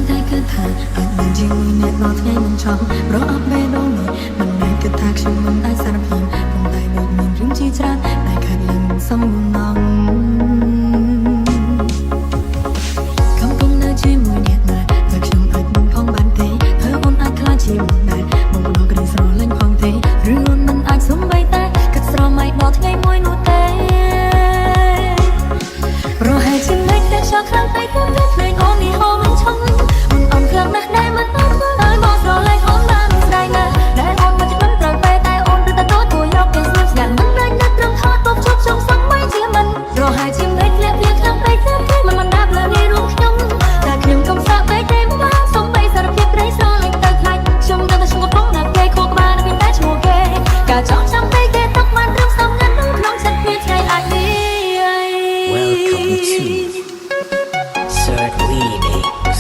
តែគិតថាអាចនឹងជាមួយអ្នកដល់ថ្ងៃមិនចប់រកអបបេដូនេះមិនមែនគិតថាខ្ញុំមិនអាចសារភាពប៉ុន្តែដូចមានរឿងជាច្រើនដែលខាត់ឡើងមិនសមបំណងកំពុងនៅជាមួយអ្នកណាតែខ្ញុំអាចមិនផងបានទេធ្វើអូនអាចខ្លាចជាមិនដែរមកដល់ក្តីស្រឡាញ់ផងទេឬអូនមិនអាចសំបីតែគិតស្រមៃដល់ថ្ងៃមួយនោះទេប្រហែលជាមិនតែចង់ខ្លាំងតែគិតភ្លេចអូននេះហូរមិនឈប់អូនអន់ខ្លាំងណាស់ដែលមិនអាចធ្វើឲ្យមកស្រឡាញ់អូនបានស្ដាយណាស់ដែលអូនមិនចិត្តមិនត្រូវពេលតែអូនទៅទទួលយកគេស្ងៀមស្ងាត់មិនដែលនឹកត្រឹមថតបបជប់ជុំសឹងមិនជាមិនប្រហែលជាមិនធ្លាក់ភ្លៀងខ្លាំងពេកទេមិនដាប់លើនេះរួមខ្ញុំតែខ្ញុំកុំសាក់ពេកទេមកសំបីសារភាពក្តីស្រឡាញ់ទៅខ្លាចខ្ញុំដឹងថាខ្ញុំកំពុងណាស់គេខួរក្បាលនៅតែឈ្មោះគេការចង់ចាំពេកគេទុកបានត្រឹមសំណាក់ក្នុងចិត្តមានថ្ងៃអាចនេះ Welcome to Third Remix.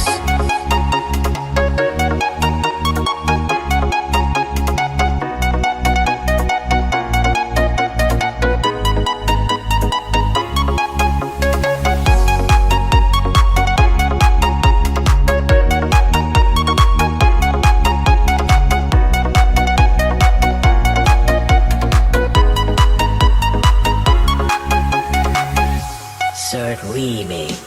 Third Remix.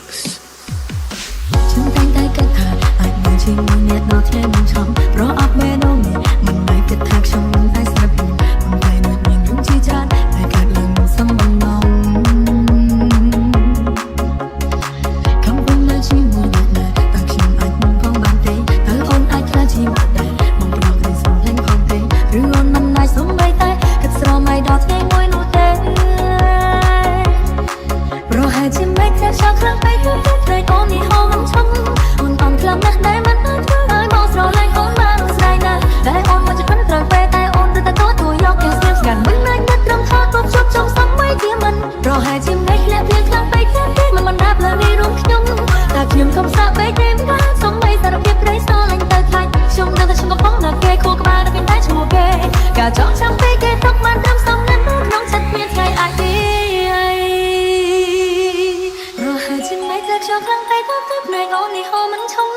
ខ្ញុំតែងតែគិតថាអាចនឹងជាមួយអ្នកដល់ថ្ងៃមិនឈប់ប្រអប់បេដូនេះមិនមែនគិតថាខ្ញុំមិនអាចស្ដាប់ប៉ុន្តែដូចមានរឿងជាច្រើនដែលកើតឡើងមិនសមបំណងកំពុងនៅជាមួយអ្នកណាតែខ្ញុំអាចមិនផងបានទេតើអូនអាចខ្លាចជាមិនដែរមកប្រកបស្រឡាញ់ផងទេឬអូនមិនអាចសំបីតែគិតស្រមៃដល់ថ្ងៃមួយនោះទេប្រហែលជាមិនខ្លាំងខ្លាំងពេកទៅតែអូននេះហូរមិនឈប់អូនអន់ខ្លាំងណាស់ដែលមិនអាចធ្វើឲ្យមកស្រឡាញ់អូនបានស្ដាយណាស់តែអូនមកចិត្តមិនត្រូវពេលតែអូនទៅទទួលយកគេស្ងៀមស្ងាត់មិនអាចនឹកត្រឹមថតបបជប់ជុំសឹងមិនជាមិនប្រហែលជាមិនធ្លាក់ភ្លៀងខ្លាំងពេកទេមិនដាប់លើនេះរួមខ្ញុំតែខ្ញុំកុំសាក់ពេកទេមិនសំបីសារភាពក្តីស្រឡាញ់ទៅខ្លាចខ្ញុំដឹងថាខ្ញុំកំពុងណាគេខួរក្បាលនៅតែឈ្មោះគេការចង់ចាំពេកគេទុកបានត្រឹមសំណាក់ក្នុងចិត្តមានថ្ងៃអាចនេះខ្លាំងតែទៅភ្នែកអូននេះហូរមិនឈប់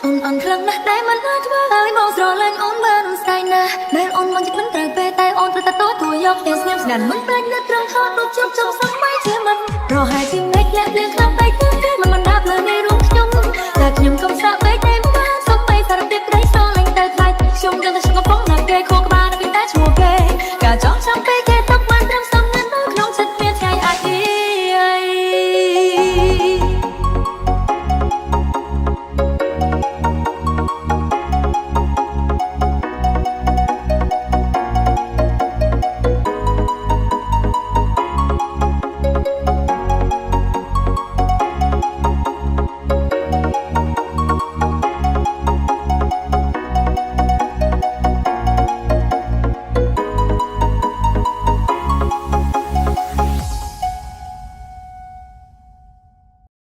អូនអន់ខ្លាំងណាស់ដែលមិនអាចធ្វើឲ្យមកស្រឡាញ់អូនបានស្ដាយណាស់ដែលអូនមកចិត្តមិនត្រូវពេលតែអូនទៅទទួលយកតែស្ងៀមស្ងាត់មិនភ្លេចនៅត្រង់ថតរូបជប់ជុំសឹងមិនជាមិនប្រហែលជាមិនធ្លាក់ភ្លៀងខ្លាំងពេកទេមិនដាប់លើនេះរួមខ្ញុំតែខ្ញុំកុំសាក់ពេកទេមកសំបីសារភាពក្តីស្រឡាញ់ទៅខ្លាចខ្ញុំដឹងថាខ្ញុំកំពុងណាគេខួរក្បាល